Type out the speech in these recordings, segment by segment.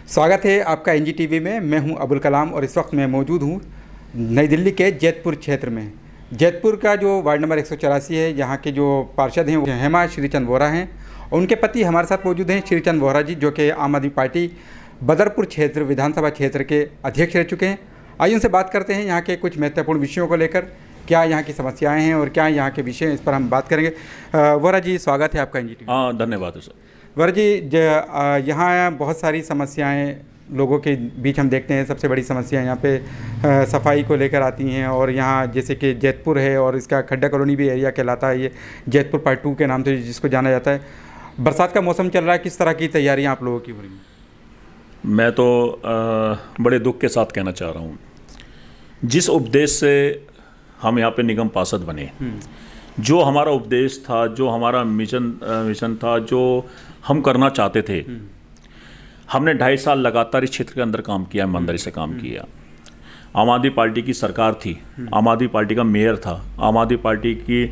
स्वागत है आपका एनजीटीवी में। मैं हूं अबुल कलाम और इस वक्त मैं मौजूद हूं नई दिल्ली के जैतपुर क्षेत्र में। जैतपुर का जो वार्ड नंबर 184 है, यहाँ के जो पार्षद हैं वो हेमा श्रीचंद वोरा हैं और उनके पति हमारे साथ मौजूद हैं श्रीचंद वोरा जी, जो कि आम आदमी पार्टी बदरपुर क्षेत्र विधानसभा क्षेत्र के अध्यक्ष रह चुके हैं। आइए उनसे बात करते हैं यहाँ के कुछ महत्वपूर्ण विषयों को लेकर, क्या यहाँ की समस्याएँ हैं और क्या यहाँ के विषय, इस पर हम बात करेंगे। वोरा जी, स्वागत है आपका एनजीटीवी। हाँ, धन्यवाद सर। वोरा जी, यहाँ बहुत सारी समस्याएं लोगों के बीच हम देखते हैं। सबसे बड़ी समस्या यहाँ पे सफाई को लेकर आती हैं और यहाँ जैसे कि जैतपुर है और इसका खड्डा कॉलोनी भी एरिया कहलाता है, ये जैतपुर पार्ट 2 के नाम से जिसको जाना जाता है। बरसात का मौसम चल रहा है, किस तरह की तैयारियाँ आप लोगों की हो रही हैं? मैं तो बड़े दुख के साथ कहना चाह रहा हूँ, जिस उपदेश से हम यहाँ पे निगम पार्षद बने, जो हमारा उपदेश था, जो हमारा मिशन था, जो हम करना चाहते थे, हमने 2.5 साल लगातार इस क्षेत्र के अंदर काम किया, ईमानदारी से काम किया। आम आदमी पार्टी की सरकार थी, आम आदमी पार्टी का मेयर था, आम आदमी पार्टी की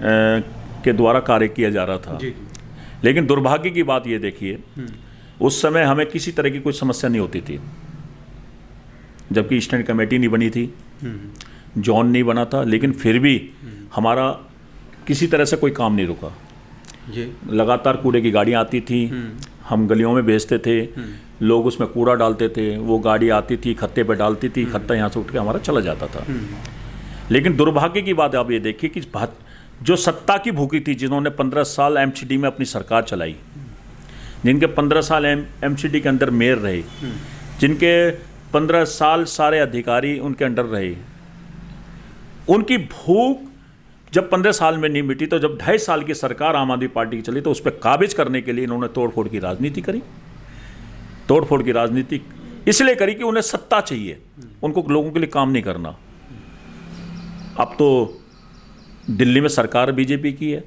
के द्वारा कार्य किया जा रहा था। लेकिन दुर्भाग्य की बात ये देखिए, उस समय हमें किसी तरह की कोई समस्या नहीं होती थी, जबकि स्टैंड कमेटी नहीं बनी थी, जोन नहीं बना था, लेकिन फिर भी हमारा किसी तरह से कोई काम नहीं रुका। लगातार कूड़े की गाड़ियाँ आती थी, हम गलियों में बेचते थे, लोग उसमें कूड़ा डालते थे, वो गाड़ी आती थी, खत्ते पे डालती थी, खत्ता यहाँ से उठ के हमारा चला जाता था। लेकिन दुर्भाग्य की बात आप ये देखिए कि जो सत्ता की भूखी थी, जिन्होंने 15 साल एमसीडी में अपनी सरकार चलाई, जिनके 15 साल एमसीडी के अंदर मेयर रहे, जिनके 15 साल सारे अधिकारी उनके अंडर रहे, उनकी भूख जब 15 साल में नहीं मिटी, तो जब 2.5 साल की सरकार आम आदमी पार्टी की चली, तो उस पर काबिज करने के लिए इन्होंने तोड़फोड़ की राजनीति करी। तोड़फोड़ की राजनीति इसलिए करी कि उन्हें सत्ता चाहिए, उनको लोगों के लिए काम नहीं करना। अब तो दिल्ली में सरकार बीजेपी की है,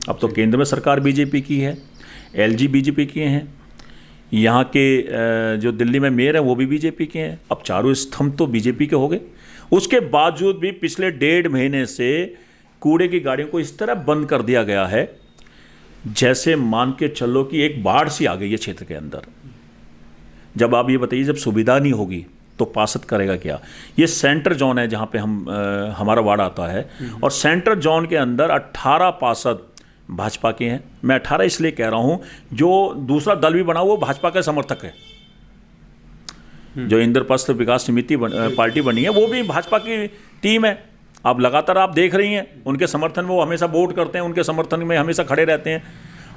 अब तो केंद्र में सरकार बीजेपी की है, एलजी बीजेपी के हैं, यहाँ के जो दिल्ली में मेयर हैं वो भी बीजेपी के हैं। अब चारों स्तंभ तो बीजेपी के हो गए। उसके बावजूद भी पिछले 1.5 महीने से कूड़े की गाड़ियों को इस तरह बंद कर दिया गया है, जैसे मान के चलो कि एक बाढ़ सी आ गई है क्षेत्र के अंदर। जब आप ये बताइए, जब सुविधा नहीं होगी तो पार्षद करेगा क्या? ये सेंटर जोन है जहाँ पे हमारा वार्ड आता है, और सेंटर जोन के अंदर 18 पार्षद भाजपा के हैं। मैं 18 इसलिए कह रहा हूँ, जो दूसरा दल भी बना वो भाजपा का समर्थक है। जो इंद्रप्रस्थ विकास समिति पार्टी बनी है, वो भी भाजपा की टीम है। आप लगातार आप देख रही हैं, उनके समर्थन में वो हमेशा वोट करते हैं, उनके समर्थन में हमेशा खड़े रहते हैं।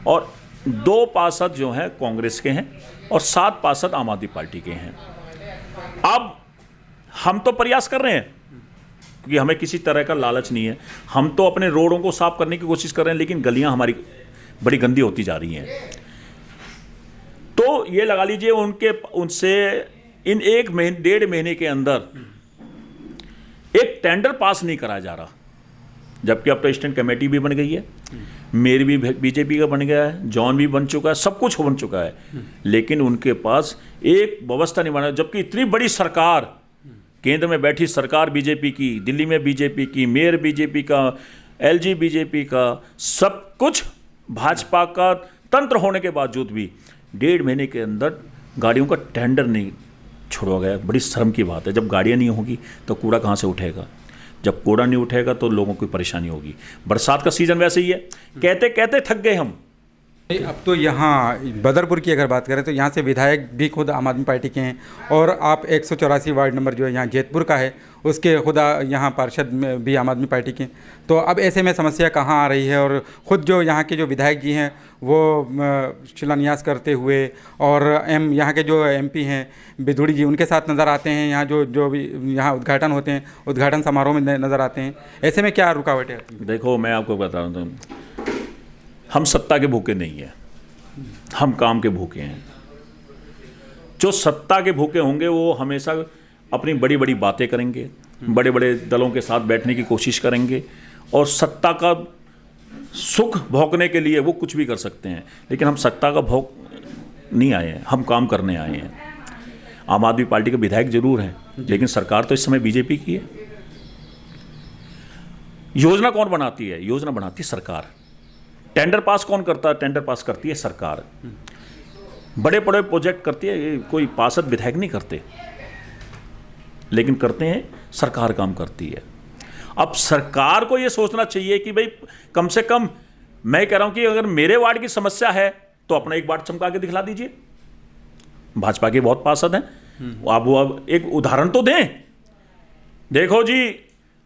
और 2 पार्षद जो हैं कांग्रेस के हैं और 7 पार्षद आम आदमी पार्टी के हैं। अब हम तो प्रयास कर रहे हैं, क्योंकि हमें किसी तरह का लालच नहीं है। हम तो अपने रोडों को साफ करने की कोशिश कर रहे हैं, लेकिन गलियां हमारी बड़ी गंदी होती जा रही हैं। तो ये लगा लीजिए, उनसे इन 1.5 महीने के अंदर एक टेंडर पास नहीं कराया जा रहा, जबकि अब तो स्टैंड कमेटी भी बन गई है, मेयर भी बीजेपी का बन गया है, जॉन भी बन चुका है, सब कुछ बन चुका है, लेकिन उनके पास एक व्यवस्था नहीं बना। जबकि इतनी बड़ी सरकार, केंद्र में बैठी सरकार बीजेपी की, दिल्ली में बीजेपी की, मेयर बीजेपी का, एलजी बीजेपी का, सब कुछ भाजपा का तंत्र होने के बावजूद भी 1.5 महीने के अंदर गाड़ियों का टेंडर नहीं छोड़ा गया। बड़ी शर्म की बात है। जब गाड़ियाँ नहीं होगी तो कूड़ा कहाँ से उठेगा? जब कूड़ा नहीं उठेगा तो लोगों को परेशानी होगी। बरसात का सीज़न वैसे ही है, कहते कहते थक गए हम। अब तो यहाँ बदरपुर की अगर बात करें तो यहाँ से विधायक भी खुद आम आदमी पार्टी के हैं, और आप 184 वार्ड नंबर जो है यहाँ जैतपुर का है, उसके खुद यहाँ पार्षद में भी आम आदमी पार्टी के। तो अब ऐसे में समस्या कहाँ आ रही है? और ख़ुद जो यहाँ के जो विधायक जी हैं वो शिलान्यास करते हुए, और यहाँ के जो एमपी हैं बिधुड़ी जी, उनके साथ नज़र आते हैं। यहाँ जो भी यहाँ उद्घाटन होते हैं, उद्घाटन समारोह में नज़र आते हैं। ऐसे में क्या रुकावटें आती हैं? देखो, मैं आपको बता रहा हूँ, हम सत्ता के भूखे नहीं हैं, हम काम के भूखे हैं। जो सत्ता के भूखे होंगे वो हमेशा अपनी बड़ी बड़ी बातें करेंगे, बड़े बड़े दलों के साथ बैठने की कोशिश करेंगे, और सत्ता का सुख भोगने के लिए वो कुछ भी कर सकते हैं। लेकिन हम सत्ता का भोग नहीं आए हैं, हम काम करने आए हैं। आम आदमी पार्टी के विधायक जरूर हैं, लेकिन सरकार तो इस समय बीजेपी की है। योजना कौन बनाती है? योजना बनाती है सरकार। टेंडर पास कौन करता है? टेंडर पास करती है सरकार। बड़े बड़े प्रोजेक्ट करती है, ये कोई पार्षद विधायक नहीं करते, लेकिन करते हैं सरकार काम करती है। अब सरकार को ये सोचना चाहिए कि भाई कम से कम, मैं कह रहा हूं कि अगर मेरे वार्ड की समस्या है तो अपना एक वार्ड चमका के दिखला दीजिए। भाजपा के बहुत पार्षद हैं, आप वो अब एक उदाहरण तो दें। देखो जी,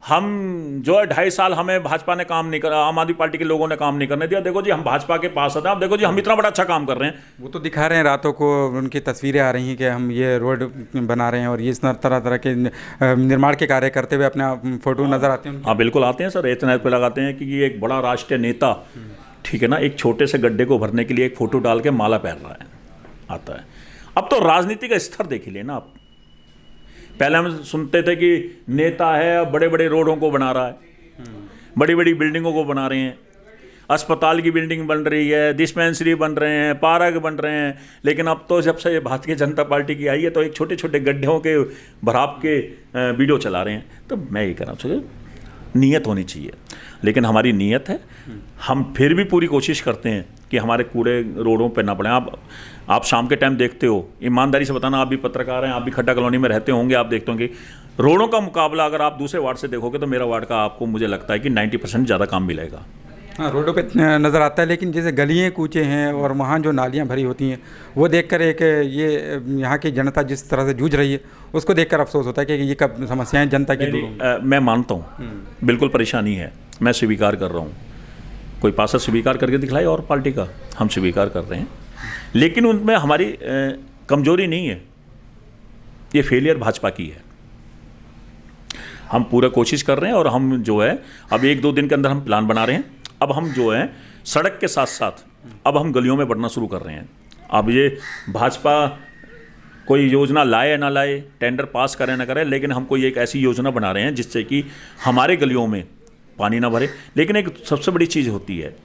हम जो है 2.5 साल हमें भाजपा ने काम नहीं करा, आम आदमी पार्टी के लोगों ने काम नहीं करने दिया। देखो जी, हम भाजपा के पार्षद हैं, अब देखो जी हम इतना बड़ा अच्छा काम कर रहे हैं। वो तो दिखा रहे हैं, रातों को उनकी तस्वीरें आ रही हैं कि हम ये रोड बना रहे हैं और ये इस तरह तरह के निर्माण के कार्य करते हुए अपने फोटो नजर आते हैं। हाँ बिल्कुल आते हैं सर, इतना पे लगाते हैं कि ये एक बड़ा राष्ट्रीय नेता, ठीक है ना, एक छोटे से गड्ढे को भरने के लिए एक फोटो डाल के माला पहन रहा है, आता है। अब तो राजनीति का स्तर देख लिए ना आप। पहले हम सुनते थे कि नेता है, बड़े बड़े रोडों को बना रहा है, बड़ी बड़ी बिल्डिंगों को बना रहे हैं, अस्पताल की बिल्डिंग बन रही है, डिस्पेंसरी बन रहे हैं, पार्क बन रहे हैं। लेकिन अब तो जब से भारतीय जनता पार्टी की आई है तो एक छोटे छोटे गड्ढों के भराव के वीडियो चला रहे हैं। तो मैं ये कह रहा हूँ, नीयत होनी चाहिए, लेकिन हमारी नीयत है। हम फिर भी पूरी कोशिश करते हैं कि हमारे कूड़े रोडों पे ना पड़े। आप शाम के टाइम देखते हो, ईमानदारी से बताना, आप भी पत्रकार हैं, आप भी खड्डा कॉलोनी में रहते होंगे, आप देखते होंगे रोडों का मुकाबला अगर आप दूसरे वार्ड से देखोगे तो मेरा वार्ड का आपको, मुझे लगता है कि 90% ज़्यादा काम मिलेगा। हाँ, रोडों पे नज़र आता है, लेकिन जैसे गलियाँ कूचे हैं और वहाँ जो नालियाँ भरी होती हैं, वो देखकर एक ये यहाँ की जनता जिस तरह से जूझ रही है उसको देखकर अफसोस होता है कि ये कब समस्याएं जनता की दूर होंगी। मैं मानता हूँ बिल्कुल परेशानी है, मैं स्वीकार कर रहा हूँ। कोई पार्षद स्वीकार करके दिखलाए और पार्टी का, हम स्वीकार कर रहे हैं, लेकिन उनमें हमारी कमजोरी नहीं है, ये फेलियर भाजपा की है। हम पूरा कोशिश कर रहे हैं और हम जो है अब 1-2 दिन के अंदर हम प्लान बना रहे हैं। अब हम जो है सड़क के साथ साथ अब हम गलियों में बढ़ना शुरू कर रहे हैं। अब ये भाजपा कोई योजना लाए ना लाए, टेंडर पास करे ना करे, लेकिन हम कोई एक ऐसी योजना बना रहे हैं जिससे कि हमारे गलियों में पानी ना भरे। लेकिन एक सबसे बड़ी चीज़ होती है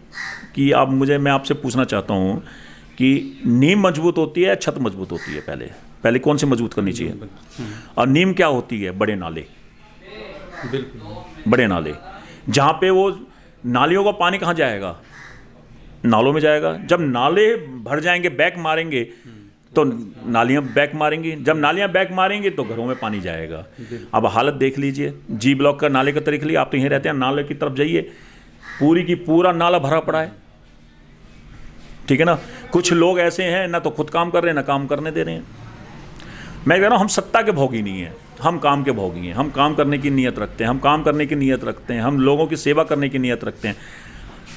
कि मैं आपसे पूछना चाहता हूँ कि नींव मजबूत होती है, छत मजबूत होती है? पहले कौन सी मजबूत करनी चाहिए? और नींव क्या होती है? बड़े नाले, बड़े नाले, जहाँ पे वो नालियों का पानी कहाँ जाएगा? नालों में जाएगा। जब नाले भर जाएंगे, बैक मारेंगे, तो नालियाँ बैक मारेंगी, जब नालियाँ बैक मारेंगी तो घरों में पानी जाएगा। अब हालत देख लीजिए, जी ब्लॉक का नाले का तरीका लिया, आप तो यहीं रहते हैं, नाले की तरफ जाइए, पूरी की पूरा नाला भरा पड़ा है, ठीक है ना। कुछ लोग ऐसे हैं ना तो खुद काम कर रहे हैं ना काम करने दे रहे हैं। मैं कह रहा हूँ हम सत्ता के भोगी नहीं हैं, हम काम के भोगी हैं। हम काम करने की नीयत रखते हैं, हम काम करने की नीयत रखते हैं, हम लोगों की सेवा करने की नीयत रखते हैं।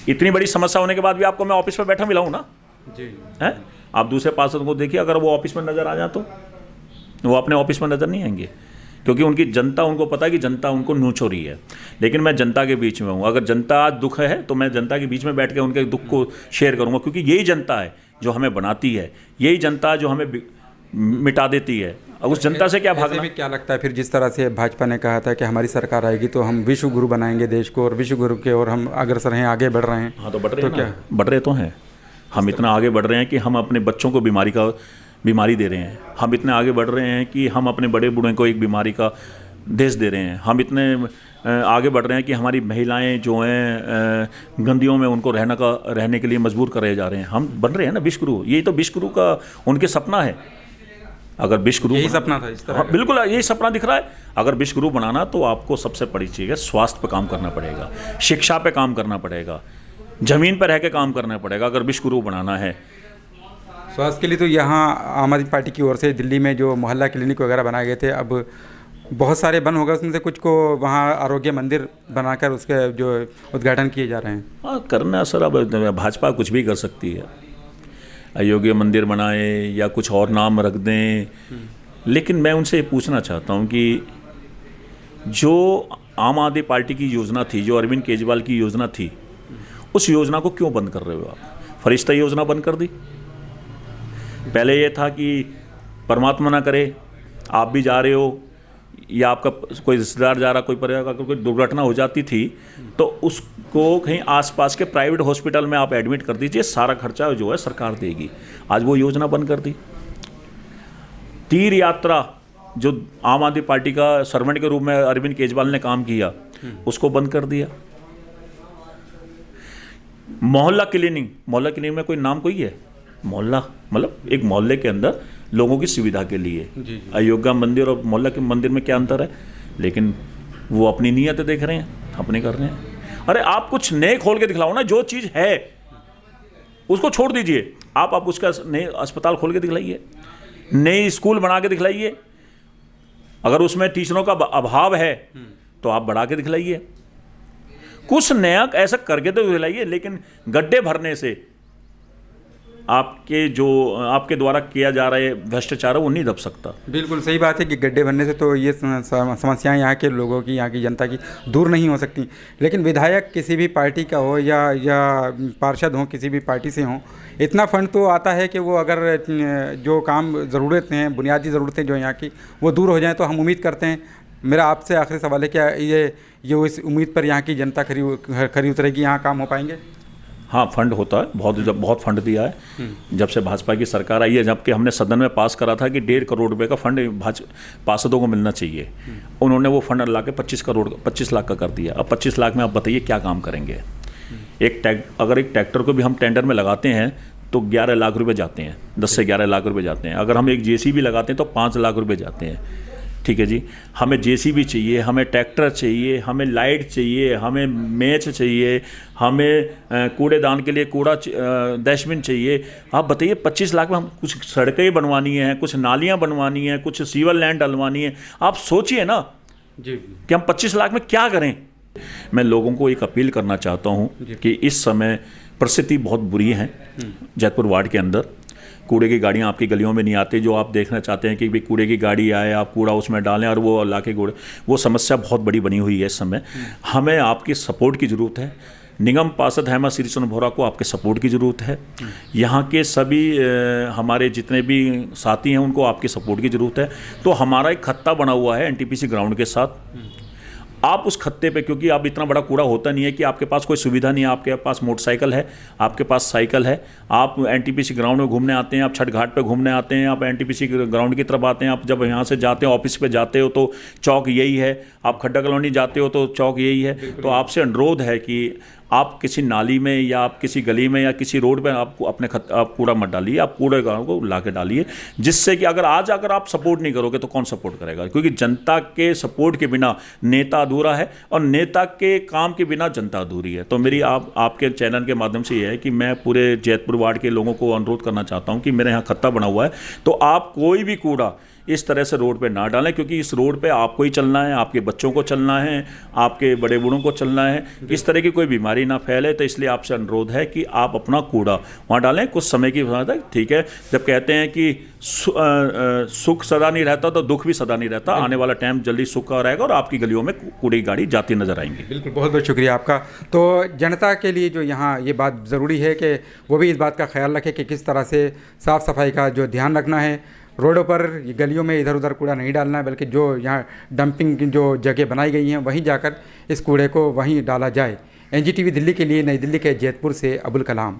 इतनी बड़ी समस्या होने के बाद भी आपको मैं ऑफिस में बैठा मिलाऊँ ना जी, है? आप दूसरे पार्षद को देखिए, अगर वो ऑफिस में नज़र आ जाए तो वो अपने ऑफिस में नज़र नहीं आएंगे, क्योंकि उनकी जनता, उनको पता है कि जनता उनको नोच रही है। लेकिन मैं जनता के बीच में हूँ, अगर जनता आज दुख है तो मैं जनता के बीच में बैठ के उनके दुख को शेयर करूँगा, क्योंकि यही जनता है जो हमें बनाती है, यही जनता जो हमें मिटा देती है। अब उस जनता से क्या भागना? क्या लगता है फिर, जिस तरह से भाजपा ने कहा था कि हमारी सरकार आएगी तो हम विश्व गुरु बनाएंगे देश को, और विश्व गुरु के और हम अग्रसर हैं, आगे बढ़ रहे हैं। हाँ तो बढ़ रहे हैं, क्या बढ़ रहे तो हैं। हम इतना आगे बढ़ रहे हैं कि हम अपने बच्चों को बीमारी दे रहे हैं। हम इतने आगे बढ़ रहे हैं कि हम अपने बड़े बूढ़े को एक बीमारी का देश दे रहे हैं। हम इतने आगे बढ़ रहे हैं कि हमारी महिलाएं जो हैं गंदियों में, उनको रहने के लिए मजबूर करे जा रहे हैं। हम बन रहे हैं ना विश्व गुरु। यही तो विश्व गुरु का उनके सपना है। अगर विश्व गुरु, यही सपना था इस तरह। हाँ, बिल्कुल यही सपना दिख रहा है। अगर विश्व गुरु बनाना तो आपको सबसे बड़ी चीज़ है, स्वास्थ्य पे काम करना पड़ेगा, शिक्षा पे काम करना पड़ेगा, ज़मीन पर रह के काम करना पड़ेगा, अगर विश्व गुरु बनाना है। स्वास्थ्य के लिए तो यहाँ आम आदमी पार्टी की ओर से दिल्ली में जो मोहल्ला क्लिनिक वगैरह बनाए गए थे, अब बहुत सारे बंद हो गए, उसमें से कुछ को वहाँ आरोग्य मंदिर बनाकर उसके जो उद्घाटन किए जा रहे हैं। हाँ करना सर, अब भाजपा कुछ भी कर सकती है, अयोग्य मंदिर बनाए या कुछ और नाम रख दें। लेकिन मैं उनसे ये पूछना चाहता हूँ कि जो आम आदमी पार्टी की योजना थी, जो अरविंद केजरीवाल की योजना थी, उस योजना को क्यों बंद कर रहे हो आप? फरिश्ता योजना बंद कर दी। पहले ये था कि परमात्मा ना करे आप भी जा रहे हो या आपका कोई रिश्तेदार जा रहा, कोई दुर्घटना हो जाती थी तो उसको कहीं आसपास के प्राइवेट हॉस्पिटल में आप एडमिट कर दीजिए, सारा खर्चा जो है सरकार देगी। आज वो योजना बंद कर दी। तीर्थ यात्रा जो आम आदमी पार्टी का सर्वेंट के रूप में अरविंद केजरीवाल ने काम किया, उसको बंद कर दिया। मोहल्ला क्लिनिक में कोई नाम कोई है? मोहल्ला मतलब एक मोहल्ले के अंदर लोगों की सुविधा के लिए। जी। अयोध्या मंदिर और मोहल्ला के मंदिर में क्या अंतर है? लेकिन वो अपनी नीयत देख रहे हैं, अपने कर रहे हैं। अरे आप कुछ नए खोल के दिखलाओ ना, जो चीज़ है उसको छोड़ दीजिए। आप उसका नए अस्पताल खोल के दिखलाइए, नई स्कूल बना के दिखलाइए। अगर उसमें टीचरों का अभाव है तो आप बढ़ा के दिखलाइए, कुछ नया ऐसा करके तो दिखलाइए। लेकिन गड्ढे भरने से आपके द्वारा किया जा रहा है भ्रष्टाचार वो नहीं दब सकता। बिल्कुल सही बात है कि गड्ढे बनने से तो ये समस्याएं यहाँ के लोगों की, यहाँ की जनता की दूर नहीं हो सकती। लेकिन विधायक किसी भी पार्टी का हो या पार्षद हो किसी भी पार्टी से हो, इतना फंड तो आता है कि वो अगर जो काम ज़रूरतें हैं, बुनियादी ज़रूरतें जो यहाँ की वो दूर हो जाएँ तो हम उम्मीद करते हैं। मेरा आपसे आखिरी सवाल है, क्या ये इस उम्मीद पर यहाँ की जनता खरी उतरेगी, यहाँ काम हो पाएंगे? हाँ, फंड होता है, बहुत फंड दिया है जब से भाजपा की सरकार आई है। जबकि हमने सदन में पास करा था कि 1.5 करोड़ रुपए का फंड पार्षदों को मिलना चाहिए, उन्होंने वो फंड ला के 25 लाख का कर दिया। अब 25 लाख में आप बताइए क्या काम करेंगे? अगर एक ट्रैक्टर को भी हम टेंडर में लगाते हैं तो 11 लाख रुपए जाते हैं, 10 से 11 लाख रुपए जाते हैं। अगर हम एक JCB लगाते हैं तो 5 लाख रुपए जाते हैं। ठीक है जी, हमें JCB चाहिए, हमें ट्रैक्टर चाहिए, हमें लाइट चाहिए, हमें मैच चाहिए, हमें कूड़ेदान के लिए कूड़ा डस्टबिन चाहिए। आप बताइए 25 लाख में हम कुछ सड़कें बनवानी हैं, कुछ नालियां बनवानी हैं, कुछ सीवर लैंड डलवानी है। आप सोचिए ना जी कि हम 25 लाख में क्या करें। मैं लोगों को एक अपील करना चाहता हूं कि इस समय परिस्थिति बहुत बुरी है जैतपुर वार्ड के अंदर। कूड़े की गाड़ियाँ आपकी गलियों में नहीं आती, जो आप देखना चाहते हैं कि भाई कूड़े की गाड़ी आए, आप कूड़ा उसमें डालें और वो ला के कूड़े, वो समस्या बहुत बड़ी बनी हुई है इस समय। हमें आपकी सपोर्ट की ज़रूरत है। निगम पार्षद हेमा श्री चंद्र भोरा को आपके सपोर्ट की ज़रूरत है। यहाँ के सभी हमारे जितने भी साथी हैं उनको आपकी सपोर्ट की ज़रूरत है। तो हमारा एक खत्ता बना हुआ है NTPC ग्राउंड के साथ। आप उस खत्ते पे, क्योंकि आप इतना बड़ा कूड़ा होता नहीं है कि आपके पास कोई सुविधा नहीं है, आपके पास मोटरसाइकिल है, आपके पास साइकिल है, आप NTPC ग्राउंड में घूमने आते हैं, आप छठ घाट पे घूमने आते हैं, आप NTPC ग्राउंड की तरफ आते हैं। आप जब यहाँ से जाते हैं ऑफिस पे जाते हो तो चौक यही है, आप खड्डा कॉलोनी जाते हो तो चौक यही है। तो आपसे अनुरोध है कि आप किसी नाली में या आप किसी गली में या किसी रोड पे आप कूड़ा मत डालिए, आप कूड़े को ला के डालिए, जिससे कि अगर आप सपोर्ट नहीं करोगे तो कौन सपोर्ट करेगा? क्योंकि जनता के सपोर्ट के बिना नेता अधूरा है और नेता के काम के बिना जनता अधूरी है। तो मेरी आपके चैनल के माध्यम से यह है कि मैं पूरे जैतपुर वार्ड के लोगों को अनुरोध करना चाहता हूँ कि मेरे यहाँ खत्ता बना हुआ है, तो आप कोई भी कूड़ा इस तरह से रोड पे ना डालें, क्योंकि इस रोड पे आपको ही चलना है, आपके बच्चों को चलना है, आपके बड़े बूढ़ों को चलना है, इस तरह की कोई बीमारी ना फैले। तो इसलिए आपसे अनुरोध है कि आप अपना कूड़ा वहाँ डालें कुछ समय की बात है। ठीक है, जब कहते हैं कि सुख सदा नहीं रहता तो दुख भी सदा नहीं रहता। आने वाला टाइम जल्दी सुख का रहेगा और आपकी गलियों में कूड़े की गाड़ी जाती नजर आएंगी। बिल्कुल, बहुत बहुत शुक्रिया आपका। तो जनता के लिए जो यहाँ ये बात ज़रूरी है कि वो भी इस बात का ख्याल रखें कि किस तरह से साफ़ सफाई का जो ध्यान रखना है, रोडों पर गलियों में इधर उधर कूड़ा नहीं डालना है, बल्कि जो यहाँ डंपिंग की जो जगह बनाई गई हैं वहीं जाकर इस कूड़े को वहीं डाला जाए। NGTV दिल्ली के लिए नई दिल्ली के जैतपुर से अबुल कलाम।